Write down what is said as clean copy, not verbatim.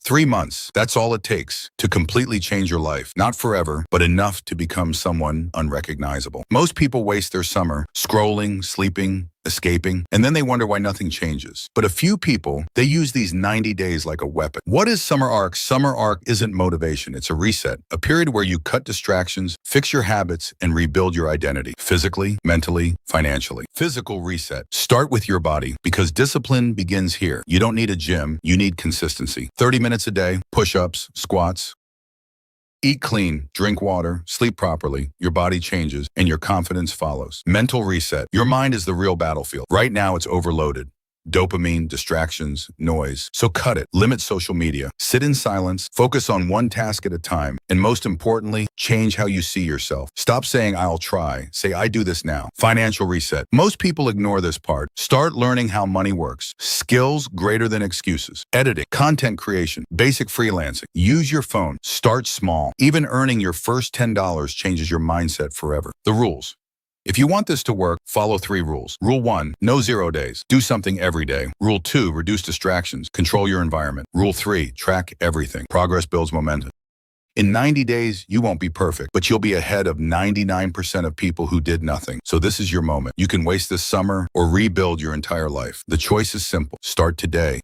3 months, that's all it takes to completely change your life. Not forever, but enough to become someone unrecognizable. Most people waste their summer scrolling, sleeping, escaping, and then they wonder why nothing changes. But a few people, they use these 90 days like a weapon. What is Summer Arc? Summer Arc isn't motivation, it's a reset, a period where you cut distractions, fix your habits, and rebuild your identity, physically, mentally, financially. Physical reset. Start with your body, because discipline begins here. You don't need a gym, you need consistency. 30 minutes a day, push-ups, squats. Eat clean, drink water, sleep properly, your body changes, and your confidence follows. Mental reset. Your mind is the real battlefield. Right now, it's overloaded. Dopamine, distractions, noise. So cut it. Limit social media. Sit in silence. Focus on one task at a time. And most importantly, change how you see yourself. Stop saying, I'll try. Say, I do this now. Financial reset. Most people ignore this part. Start learning how money works. Skills greater than excuses. Editing, content creation, basic freelancing. Use your phone. Start small. Even earning your first $10 changes your mindset forever. The rules. If you want this to work, follow 3 rules. Rule 1, no 0 days. Do something every day. Rule 2, reduce distractions. Control your environment. Rule 3, track everything. Progress builds momentum. In 90 days, you won't be perfect, but you'll be ahead of 99% of people who did nothing. So this is your moment. You can waste this summer or rebuild your entire life. The choice is simple. Start today.